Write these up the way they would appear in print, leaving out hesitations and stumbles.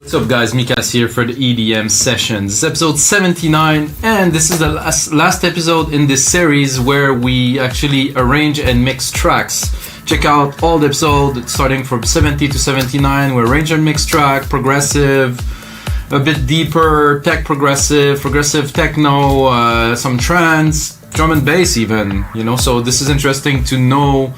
What's up guys, Mikas here for the EDM Sessions. This is episode 79 and this is the last episode in this series where we actually arrange and mix tracks. Check out all the episodes starting from 70 to 79. We arrange and mix track, progressive, a bit deeper, tech progressive techno, some trance, drum and bass even, you know. So this is interesting to know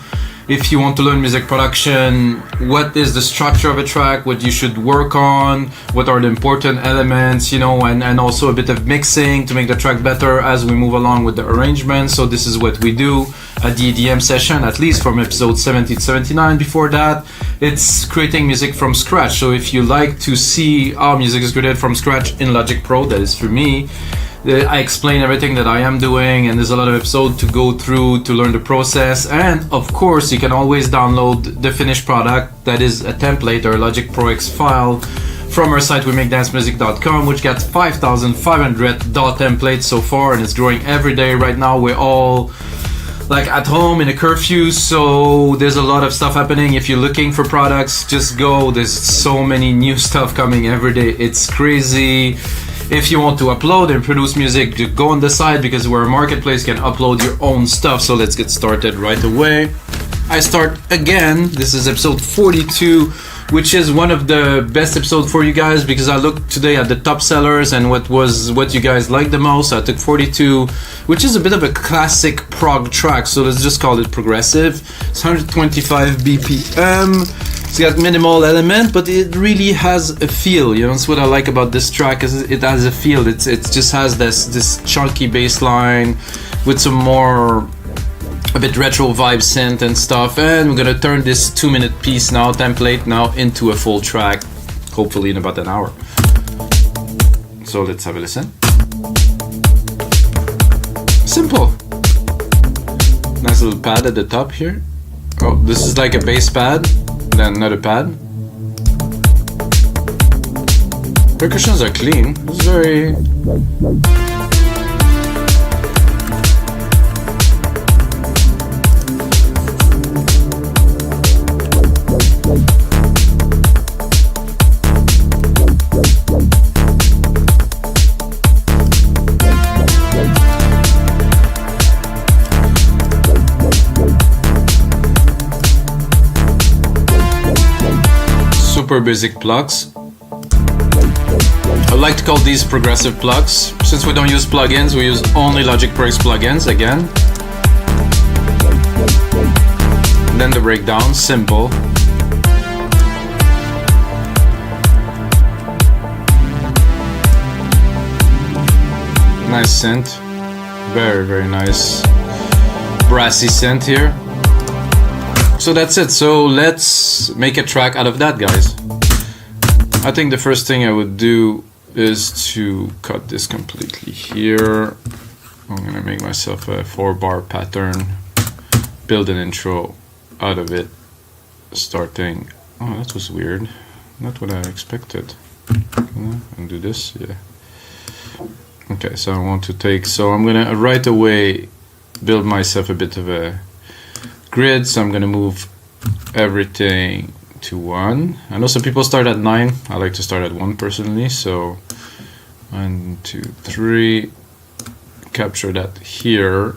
if you want to learn music production, what is the structure of a track, what you should work on, what are the important elements, you know, and also a bit of mixing to make the track better as we move along with the arrangement. So this is what we do at the EDM session, at least from episode 70 to 79. Before that, it's creating music from scratch. So if you like to see how music is created from scratch in Logic Pro, that is for me. I explain everything that I am doing, and there's a lot of episodes to go through to learn the process. And of course, you can always download the finished product, that is a template or a Logic Pro X file, from our site wemakedancemusic.com, which got 5,500 DAW templates so far, and it's growing every day. Right now we're all like at home in a curfew, so there's a lot of stuff happening. If you're looking for products, just go. There's so many new stuff coming every day, it's crazy. If you want to upload and produce music, just go on the site, because we're a marketplace, you can upload your own stuff. So let's get started right away. I start again. This is episode 42, which is one of the best episodes for you guys, because I looked today at the top sellers and what you guys like the most. I took 42, which is a bit of a classic prog track, so let's just call it progressive. It's 125 BPM. It's got minimal element, but it really has a feel. You know, that's what I like about this track, is it has a feel. It just has this chunky bass line with some more a bit retro vibe synth and stuff. And we're gonna turn this 2-minute piece now, template now, into a full track, hopefully in about an hour. So let's have a listen. Simple. Nice little pad at the top here. Oh, this is like a bass pad, then another pad. Percussions are clean. It's very... super basic plugs. I like to call these progressive plugs. Since we don't use plugins, we use only Logic Pro X plugins again. And then the breakdown, simple. Nice synth. Very, very nice brassy synth here. So that's it. So let's make a track out of that, guys. I think the first thing I would do is to cut this completely here. I'm gonna make myself a 4-bar pattern, build an intro out of it, starting... Oh, that was weird. Not what I expected. And do this, yeah. Okay, so I want to take... So I'm gonna right away build myself a bit of a grid, so I'm gonna move everything to 1. I know some people start at 9. I like to start at 1 personally. So 1, 2, 3. Capture that here.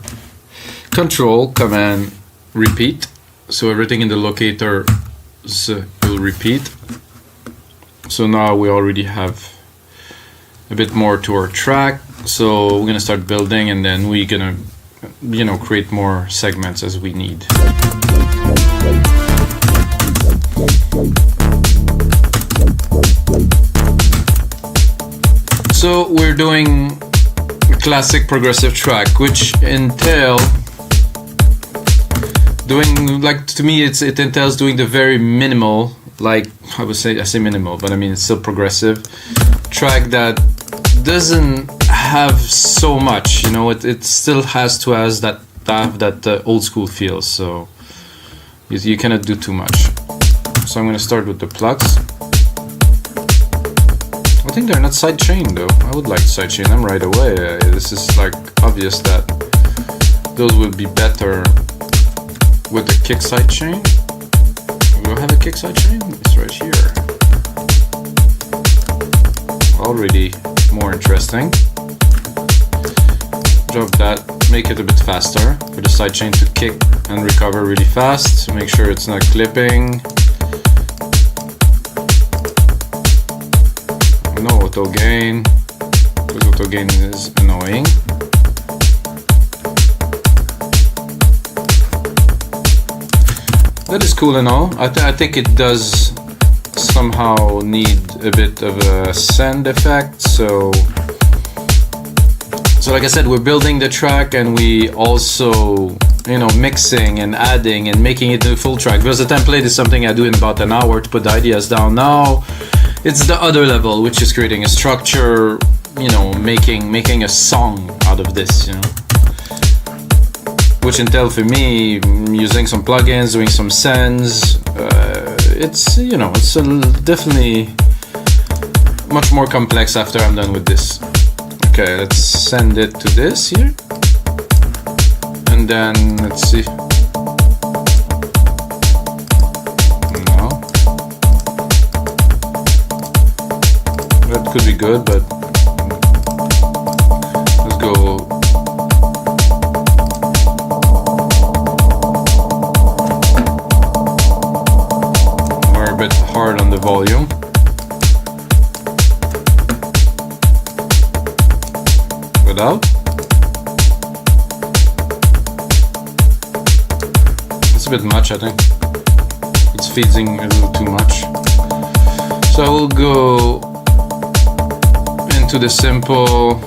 Control, Command, repeat. So everything in the locator will repeat. So now we already have a bit more to our track. So we're gonna start building, and then we're gonna, you know, create more segments as we need. So we're doing a classic progressive track, which entail doing, like, to me it entails doing the very minimal, like I say minimal, but I mean it's still progressive track that doesn't have so much, you know. It still has to have that old school feel, so you cannot do too much. So I'm going to start with the plugs. I think they're not sidechained though. I would like to sidechain them right away. This is like obvious that those would be better with the kick sidechain. We don't have a kick sidechain? It's right here. already more interesting. Drop that, make it a bit faster for the sidechain to kick and recover really fast. Make sure it's not clipping. No auto gain, because auto gain is annoying. That is cool and all. I think it does somehow need a bit of a send effect. So like I said, we're building the track and we also, you know, mixing and adding and making it a full track. Because the template is something I do in about an hour to put the ideas down. Now it's the other level, which is creating a structure, you know, making a song out of this, you know. Which entail for me using some plugins, doing some sends. It's, you know, it's definitely much more complex after I'm done with this. Okay, let's send it to this here, and then let's see. No, that could be good, but let's go. We're a bit hard on the volume. Without. It's a bit much, I think. It's feeding a little too much. So I will go into the simple.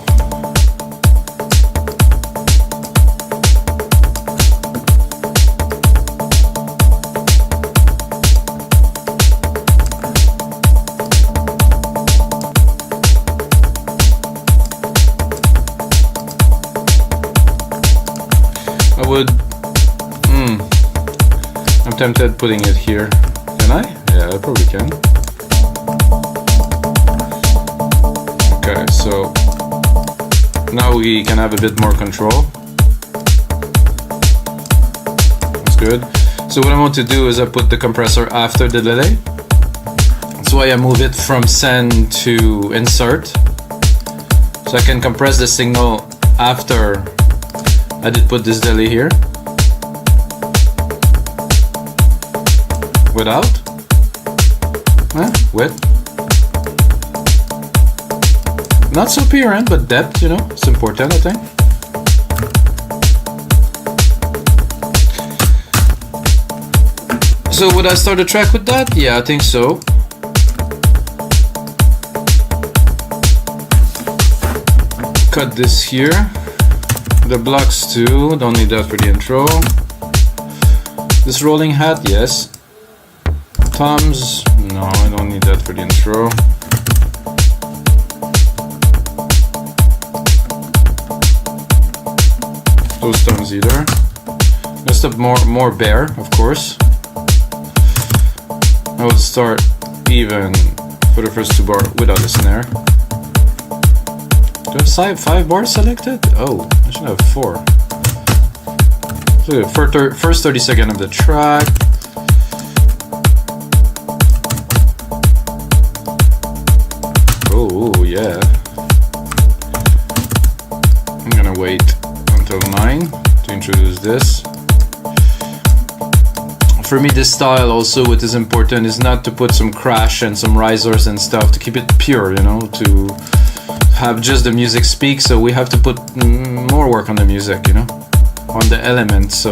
I'm tempted putting it here. Can I? Yeah, I probably can. Okay, so now we can have a bit more control. That's good. So what I want to do is I put the compressor after the delay. That's why I move it from send to insert. So I can compress the signal after I did put this delay here. Without? With? Not so apparent, but depth, you know, it's important, I think. So would I start a track with that? Yeah, I think so. Cut this here. The blocks too, don't need that for the intro. This rolling hat, yes. Toms, no, I don't need that for the intro. Those toms either. Just a more bare, of course. I would start even for the first two bars without a snare. Do I have 5 bars selected? Oh, I should have 4. So first 30 seconds of the track. Oh yeah. I'm gonna wait until 9 to introduce this. For me, this style also, what is important is not to put some crash and some risers and stuff, to keep it pure, you know, to have just the music speak. So we have to put more work on the music, you know, on the elements. So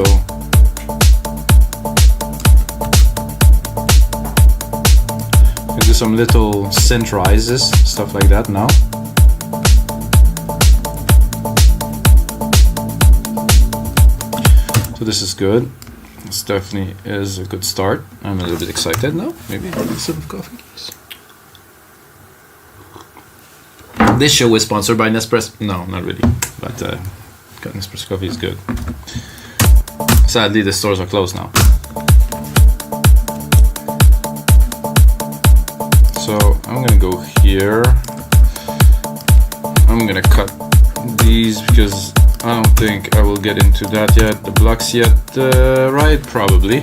you can do some little synth rises, stuff like that now. So this is good. This definitely is a good start. I'm a little bit excited now. Maybe a sip of coffee. This show is sponsored by Nespresso. No, not really. But Nespresso coffee is good. Sadly, the stores are closed now. So I'm gonna go here. I'm gonna cut these because I don't think I will get into that yet. The blocks yet, right? Probably.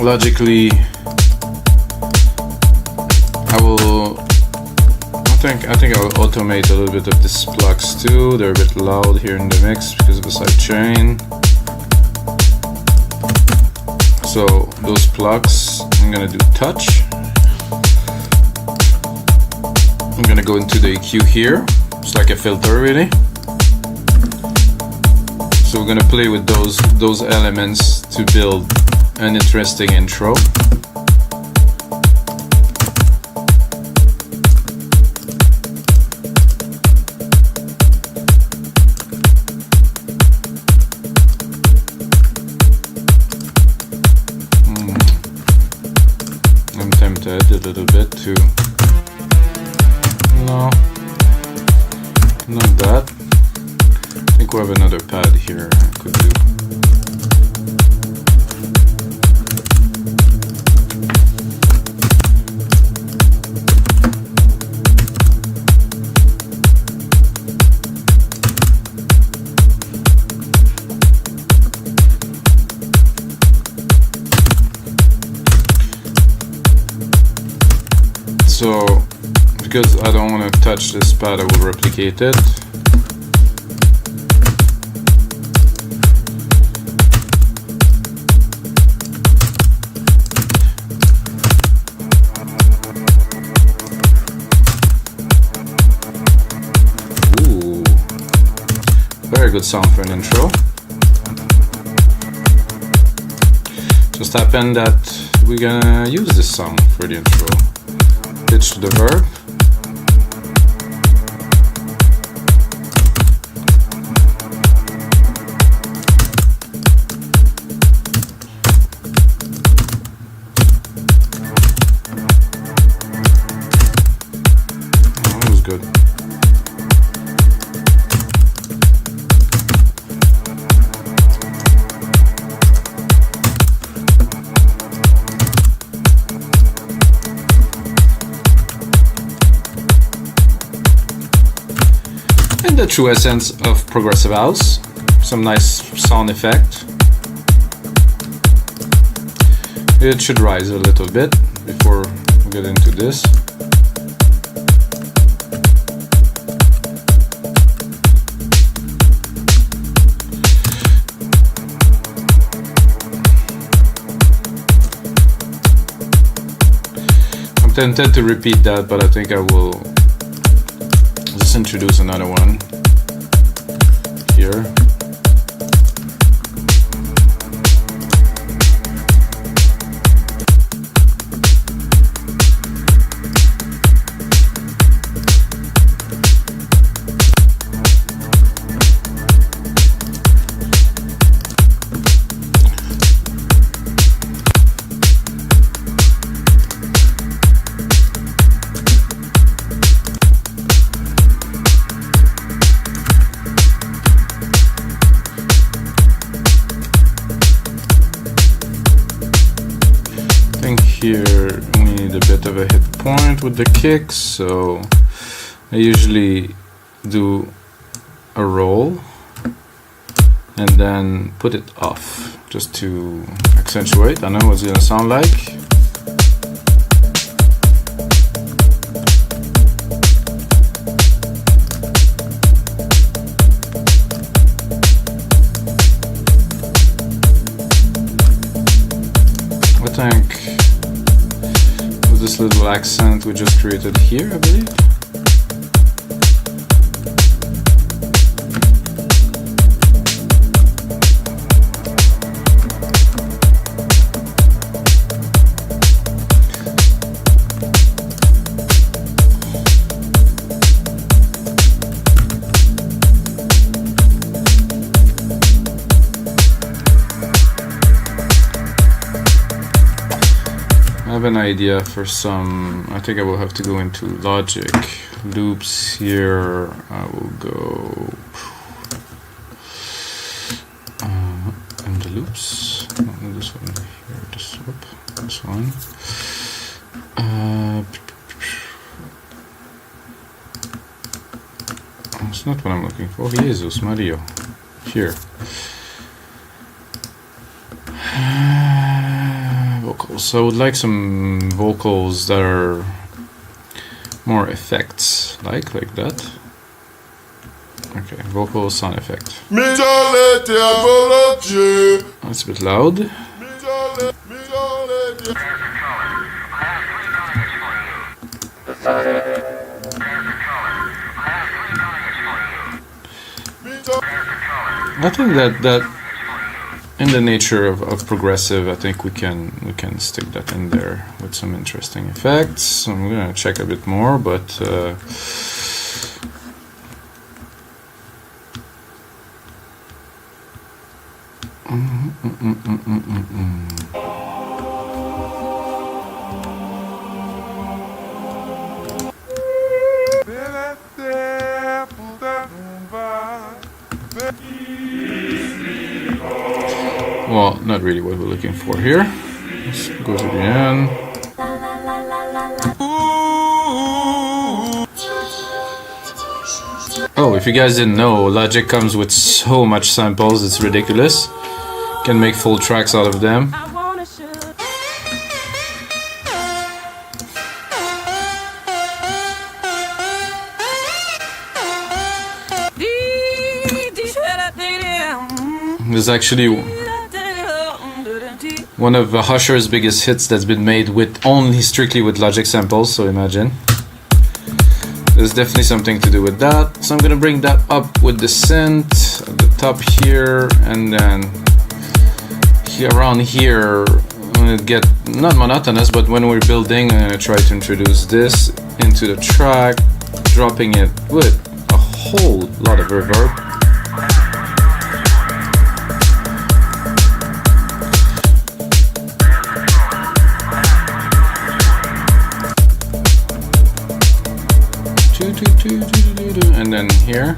logically, I think I'll automate a little bit of these plugs too. They're a bit loud here in the mix because of the sidechain. So those plugs, I'm gonna do touch. I'm gonna go into the EQ here. It's like a filter really. So we're gonna play with those elements to build an interesting intro. I'm tempted a little bit to... No, not that. I think we have another pad here I could do. So, because I don't want to touch this pad, I will replicate it. Ooh, very good sound for an intro. Just happened that we're gonna use this sound for the intro. Pitch to the verb. Oh, that was good. The true essence of progressive house, some nice sound effect. It should rise a little bit before we get into this. I'm tempted to repeat that, but I think I will just introduce another one here. Here we need a bit of a hit point with the kicks, so I usually do a roll and then put it off just to accentuate. I know what it's gonna sound like. I think this little accent we just created here, I believe. I have an idea for some. I think I will have to go into Logic loops here. I will go in the loops. No, this one here. This one. That's not what I'm looking for. Jesus Mario. Here. vocals. So I would like some vocals that are more effects, like that. Okay, vocal sound effect. That's a bit loud. I think that in the nature of progressive, I think we can stick that in there with some interesting effects. So I'm gonna check a bit more, but well, not really what we're looking for here. Let's go to the end. Oh, if you guys didn't know, Logic comes with so much samples, it's ridiculous. Can make full tracks out of them. There's actually one of Usher's biggest hits that's been made with strictly with Logic samples, so imagine. There's definitely something to do with that. So I'm gonna bring that up with the synth at the top here, and then here, around here, I'm gonna get not monotonous, but when we're building, I'm gonna try to introduce this into the track, dropping it with a whole lot of reverb. And then here,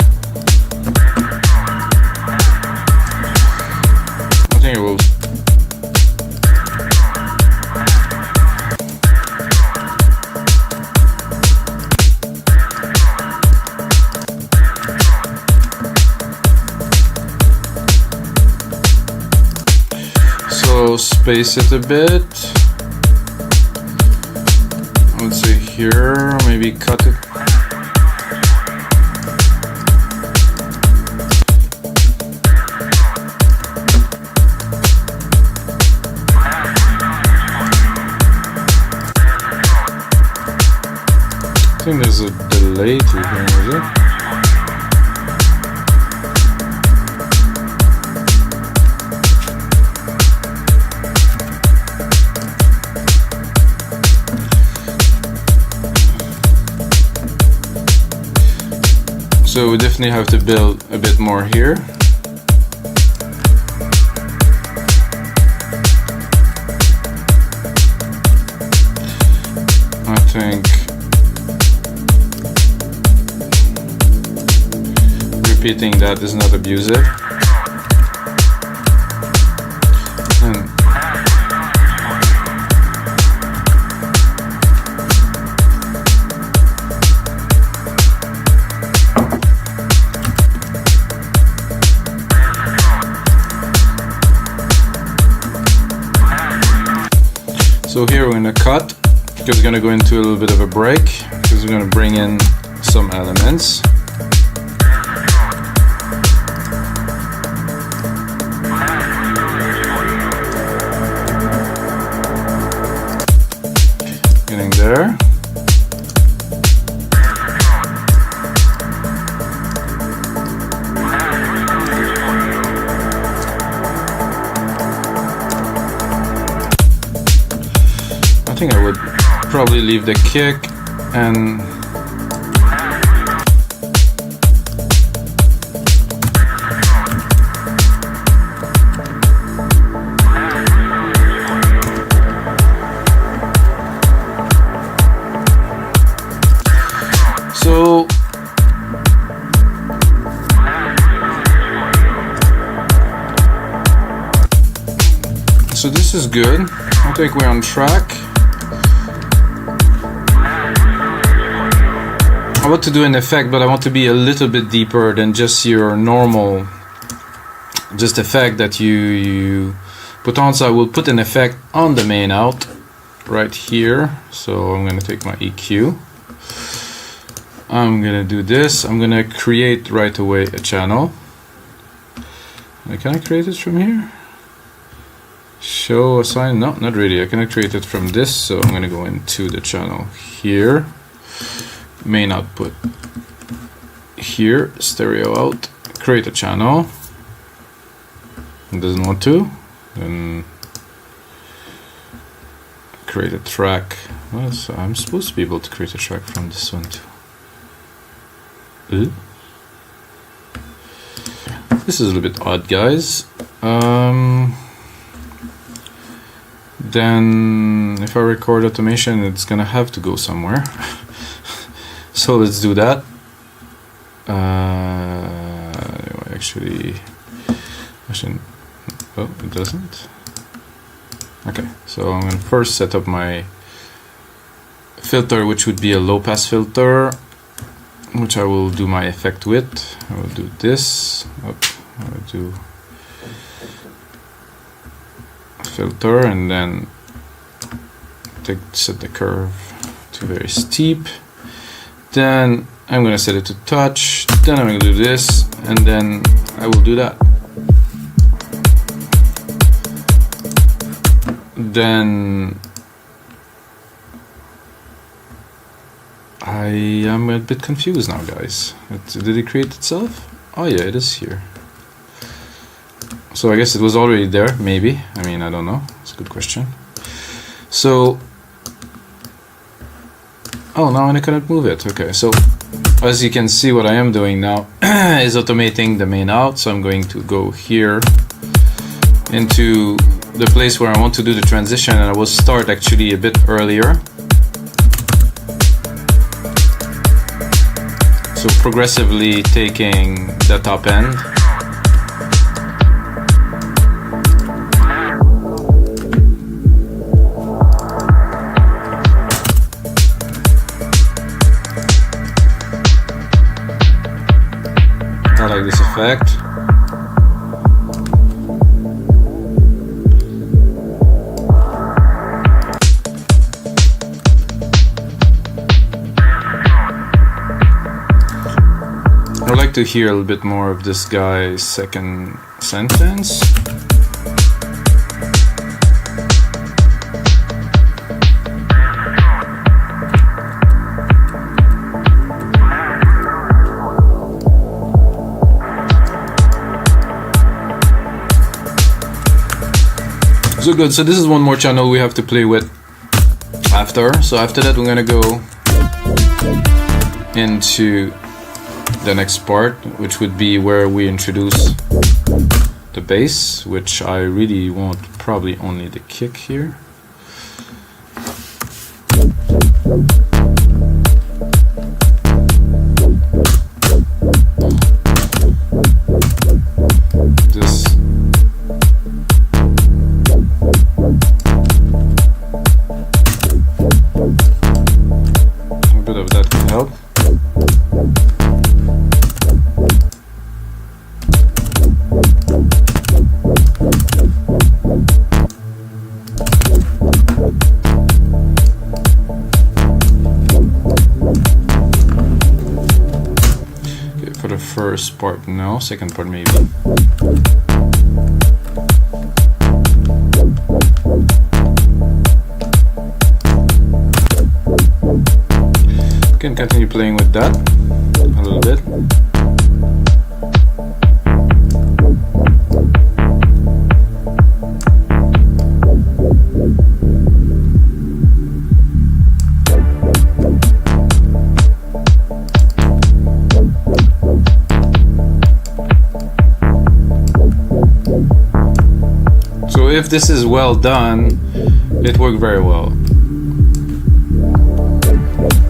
I think it will. So space it a bit. I would say here, maybe cut it. I think there's a delay to here, is it? So we definitely have to build a bit more here. I think repeating that is not abusive. So here we're going to cut, because we're going to go into a little bit of a break, because we're going to bring in some elements. There. I think I would probably leave the kick and so this is good. I think we're on track. I want to do an effect, but I want to be a little bit deeper than just your normal just effect that you But also I will put an effect on the main out right here. So I'm gonna take my EQ. I'm gonna do this. I'm gonna create right away a channel. Can I create it from here? Show a sign? No, not really. I cannot create it from this, so I'm gonna go into the channel here. Main output here, stereo out, create a channel. It doesn't want to, then create a track. Well, so I'm supposed to be able to create a track from this one too. This is a little bit odd, guys. Then if I record automation, it's gonna have to go somewhere. So let's do that. Actually, oh, it doesn't. Okay, so I'm gonna first set up my filter, which would be a low pass filter, which I will do my effect with. I will do this. I will do filter, and then set the curve to very steep. Then I'm gonna set it to touch. Then I'm gonna do this, and then I will do that. Then I am a bit confused now, guys. Did it create itself? Oh yeah, it is here. So I guess it was already there, maybe. I mean, I don't know. It's a good question. So, oh, now I cannot move it. Okay, so as you can see, what I am doing now is automating the main out. So I'm going to go here into the place where I want to do the transition, and I will start actually a bit earlier. So progressively taking the top end. I like this effect. I'd like to hear a little bit more of this guy's second sentence. So good, so this is one more channel we have to play with after. So after that we're gonna go into the next part, which would be where we introduce the bass, which I really want probably only the kick here. This. A bit of that can help. First part no, second part maybe. Can continue playing with that a little bit. If this is well done, it worked very well.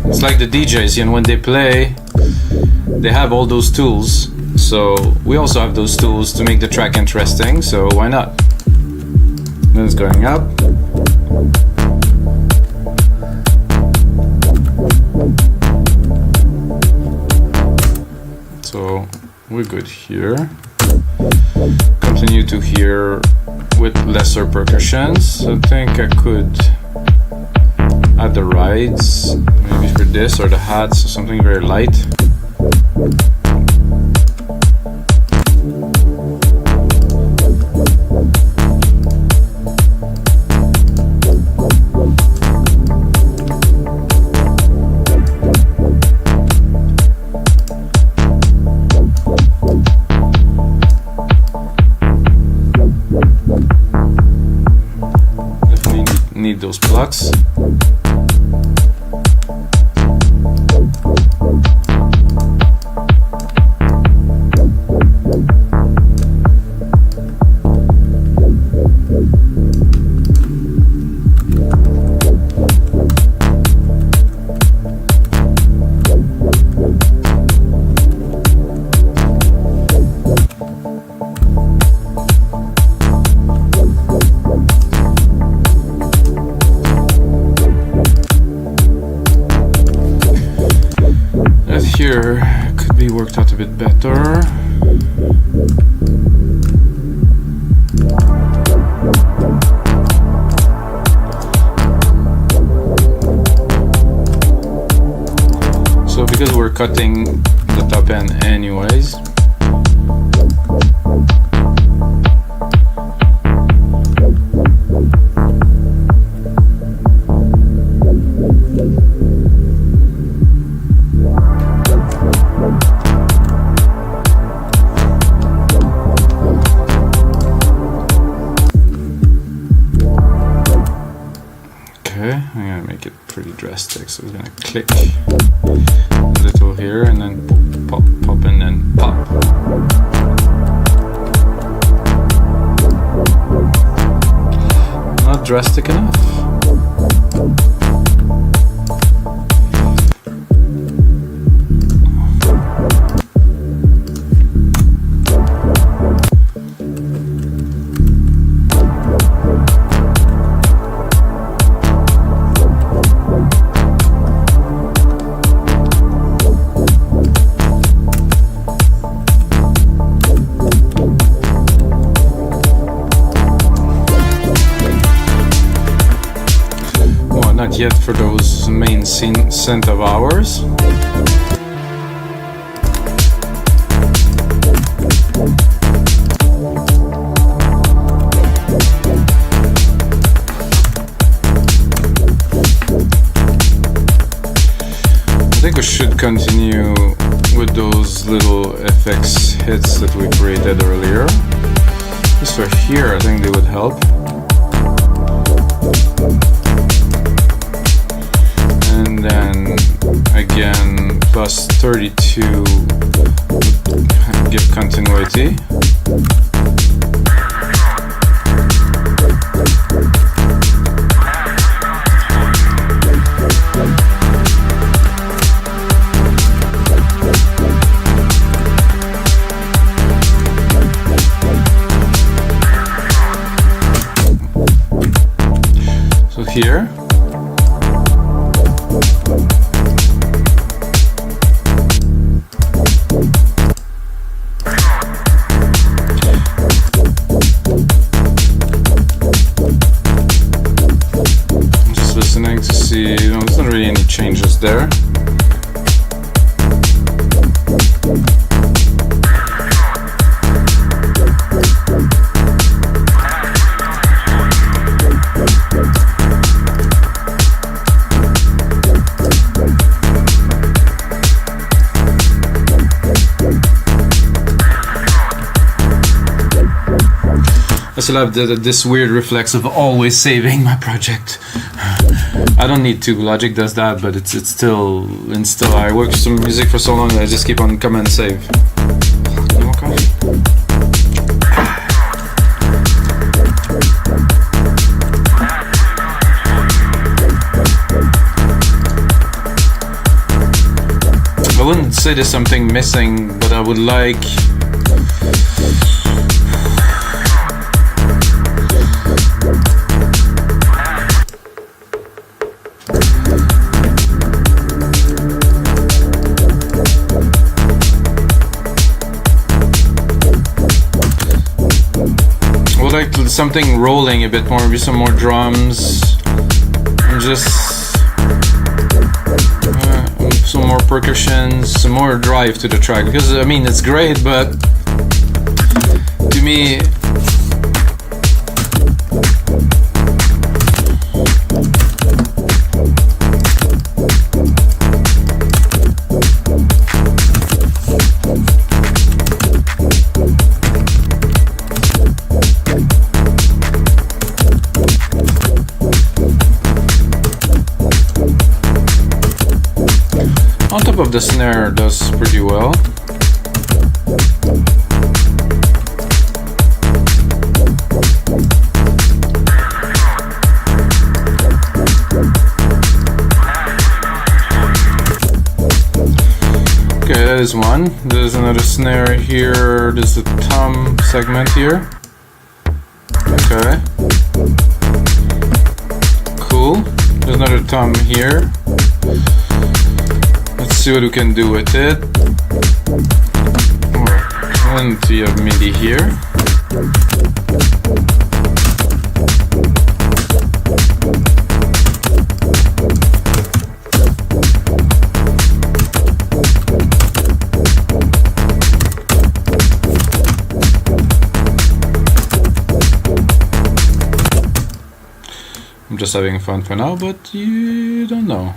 It's like the DJs, you know, when they play, they have all those tools. So we also have those tools to make the track interesting, so why not? Then it's going up. So we're good here. Continue to hear with lesser percussions. I think I could add the rides, maybe for this, or the hats, or something very light. Need those plugs. Here could be worked out a bit better. So because we're cutting the top end anyways, I'm gonna make it pretty drastic, so it's gonna click a little here and then pop, pop, and then pop. Not drastic enough. Not yet for those main synth of ours. I think we should continue with those little FX hits that we created earlier. Just for here, I think they would help. And then again, plus 32 would give continuity. So here, there's not really any changes there. I still have this weird reflex of always saving my project. I don't need to. Logic does that, but it's still I work some music for so long that I just keep on command save. No more coffee. I wouldn't say there's something missing, but I would like something rolling a bit more, maybe some more drums, and just some more percussion, some more drive to the track. Because I mean, it's great, but to me, on top of the snare does pretty well. Okay, that is one. There's another snare here. There's the tom segment here. Okay. Cool. There's another tom here. Let's see what we can do with it. And we have MIDI here. I'm just having fun for now, but you don't know.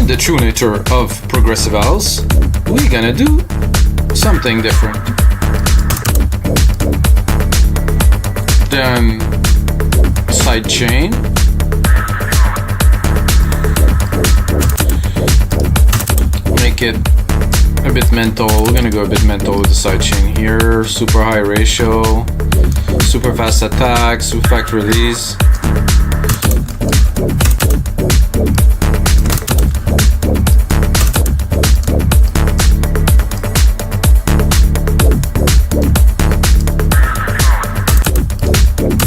The true nature of progressive house, we're gonna do something different. Then side chain. Make it a bit mental. We're gonna go a bit mental with the side chain here. Super high ratio, super fast attack, super fast release.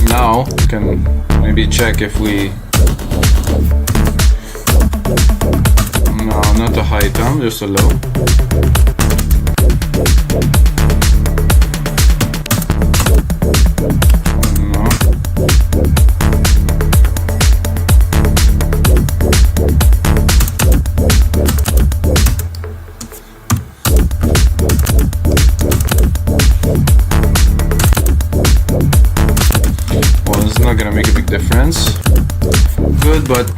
Now we can maybe check if we... No, not a high tom, just a low. No. Not gonna make a big difference. Good, but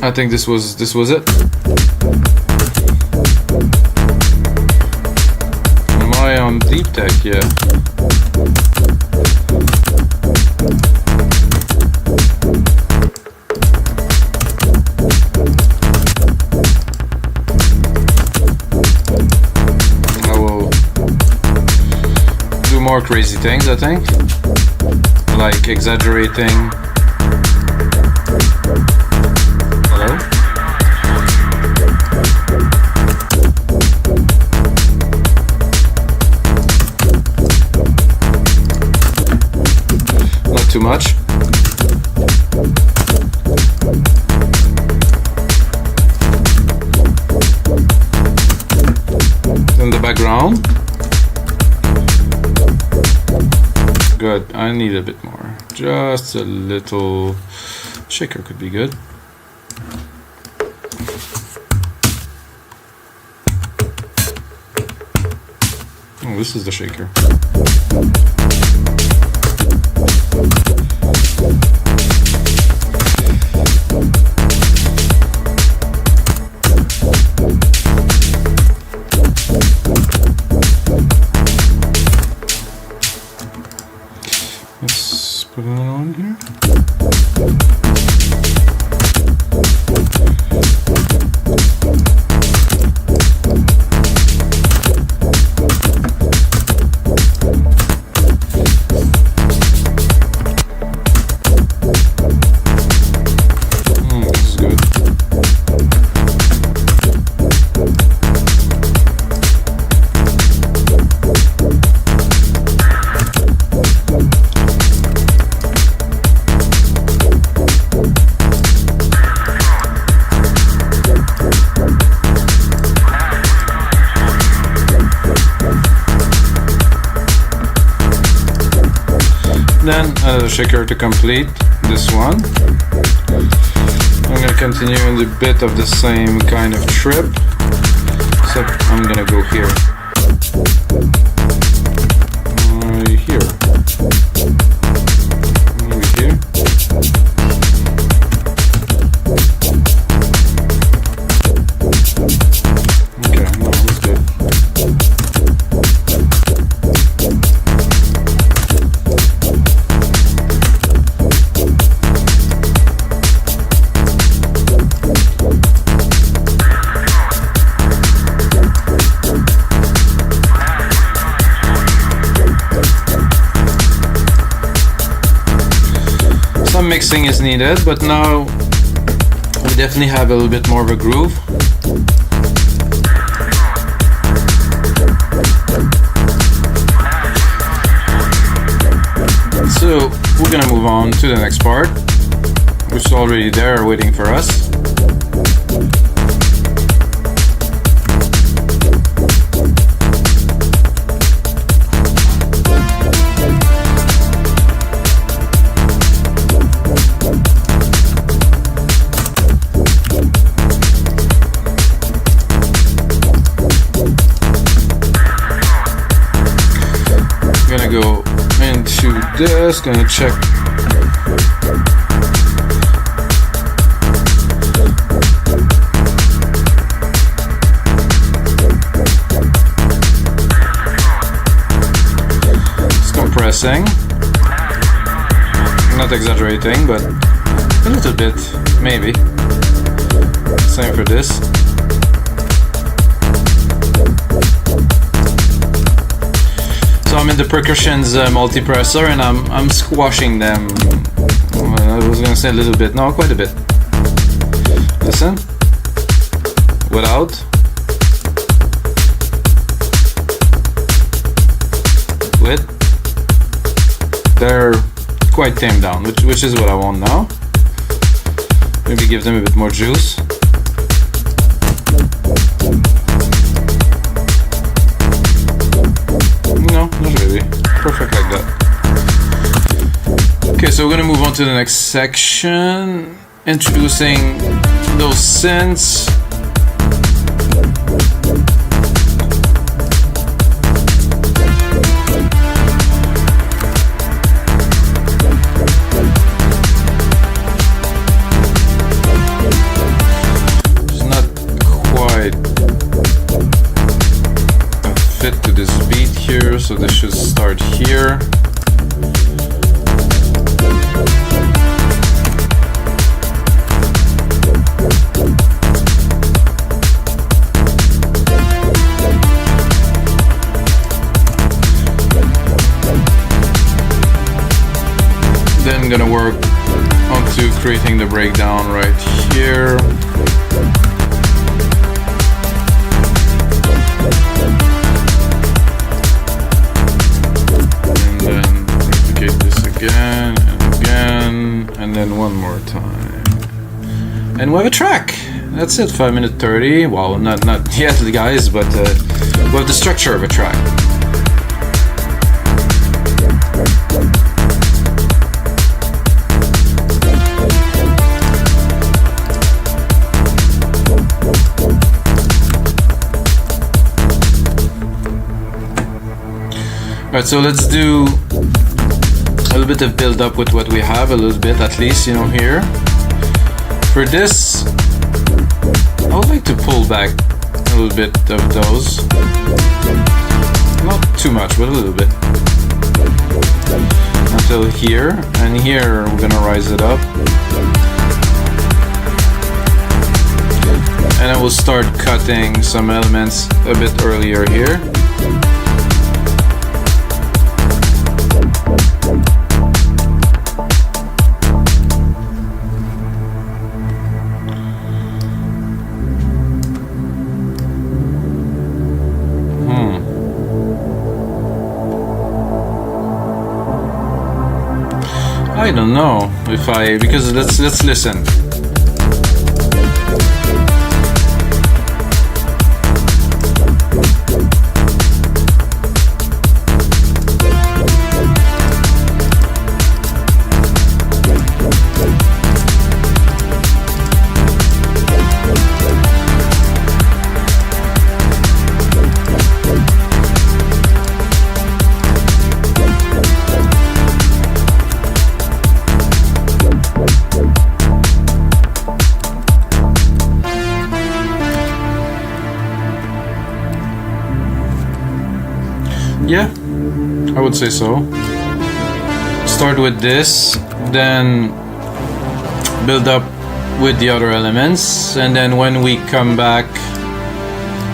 I think this was it. Am I on deep tech? Yeah. I will do more crazy things, I think, like exaggerating. much. In the background. Good. I need a bit more. Just a little shaker could be good. Oh, this is the shaker. Let's put it on here. This is good. Then another shaker to complete this one. I'm going to continue in a bit of the same kind of trip, except I'm going to go here. Here. Maybe here. Okay, no, that's good. Some mixing is needed, but now we definitely have a little bit more of a groove. So we're gonna move on to the next part, which is already there waiting for us. Gonna go into this, gonna check it's compressing, not exaggerating, but a little bit, maybe. Same for this. So I'm in the percussions multipressor and I'm squashing them. I was gonna say a little bit, no, quite a bit. Listen, without. With. They're quite tamed down, which is what I want now. Maybe give them a bit more juice. No, not really. Perfect like that. Okay, so we're gonna move on to the next section, introducing those synths. It's not quite a fit to this beat here, so this should start here. Then I'm gonna work onto creating the breakdown right here. And then replicate this again and and then one more time. And we have a track. That's it, 5 minutes 30. Well, not yet, guys, but we have the structure of a track. Alright, so let's do a little bit of build up with what we have, a little bit at least, you know, here. For this, I would like to pull back a little bit of those. Not too much, but a little bit. Until here, and here we're gonna rise it up. And I will start cutting some elements a bit earlier here. I don't know if because let's listen. Yeah, I would say so. Start with this, then build up with the other elements, and then when we come back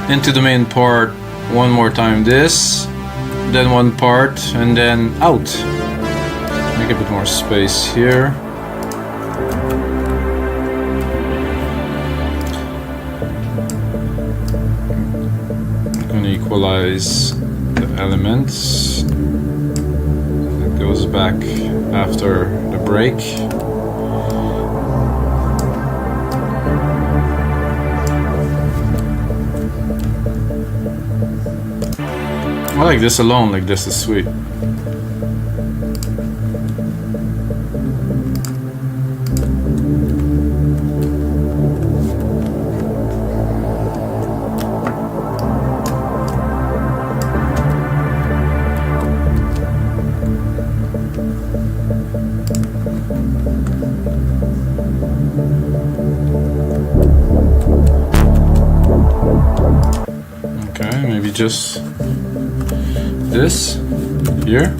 into the main part, one more time this, then one part, and then out. Make a bit more space here. I'm gonna equalize elements. It goes back after the break. I like this alone, like this is sweet. Maybe just this here.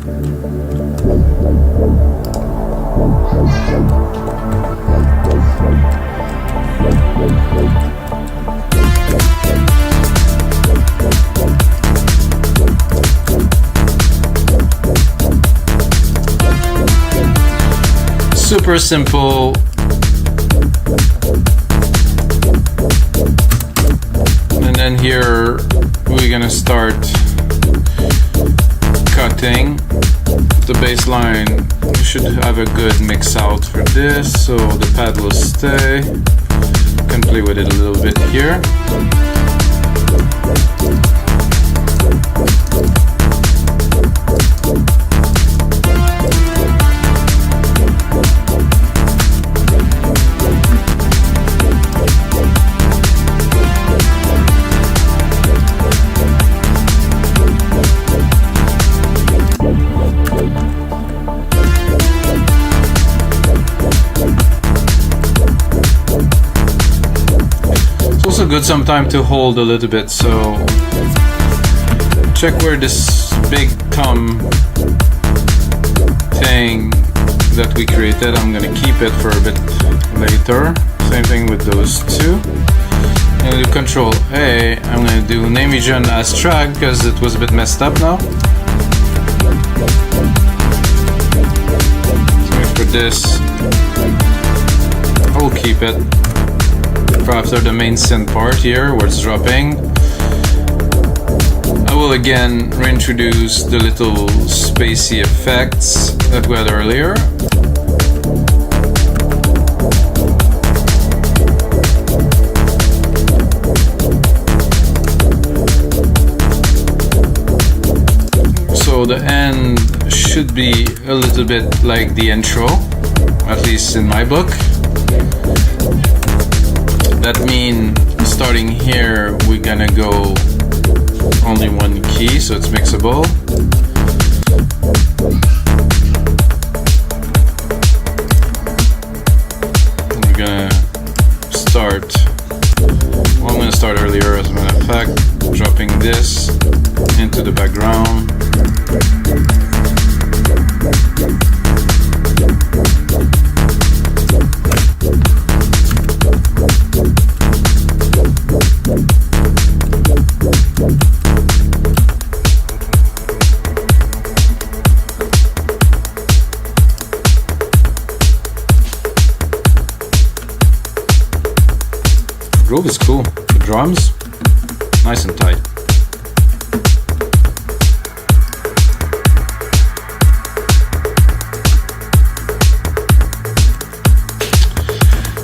Super simple. And then here we're gonna start cutting the bass line. We should have a good mix out for this, so the pad will stay. Can play with it a little bit here. Good sometime to hold a little bit, so check where this big thumb thing that we created, I'm gonna keep it for a bit later. Same thing with those two. I'm gonna do Control A. I'm gonna do name region as track because it was a bit messed up now. So for this, I will keep it for after the main synth part here where it's dropping. I will again reintroduce the little spacey effects that we had earlier. be a little bit like the intro, at least in my book. That means starting here, we're gonna go only one key, so it's mixable. We're gonna start, well, I'm gonna start earlier as a matter of fact, dropping this into the background. Groove is cool. The drums, nice and tight.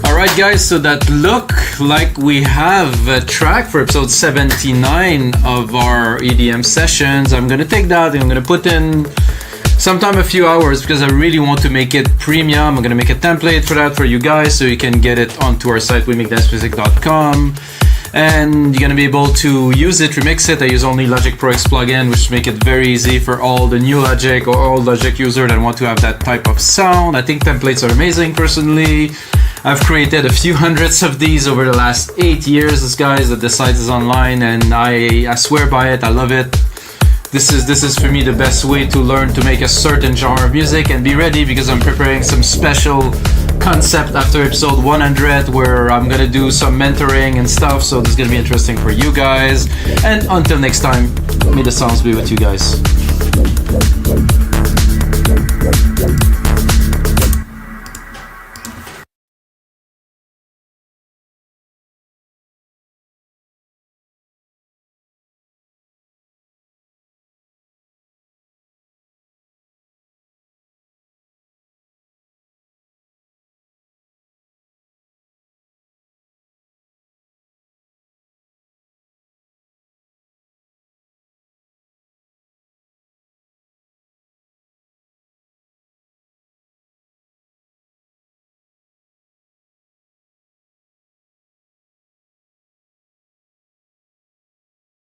Alright guys, so that look like we have a track for episode 79 of our EDM sessions. I'm gonna take that and I'm gonna put in sometime a few hours because I really want to make it premium. I'm gonna make a template for that for you guys so you can get it onto our site, wemakedancemusic.com, and you're gonna be able to use it, remix it. I use only Logic Pro X plugin, which make it very easy for all the new Logic or all Logic users that want to have that type of sound. I think templates are amazing personally. I've created a few hundreds of these over the last 8 years, guys. The site is online and I swear by it. I love it. This is for me the best way to learn to make a certain genre of music and be ready, because I'm preparing some special concept after episode 100 where I'm gonna do some mentoring and stuff, so this is gonna be interesting for you guys. And until next time, may the sounds be with you guys.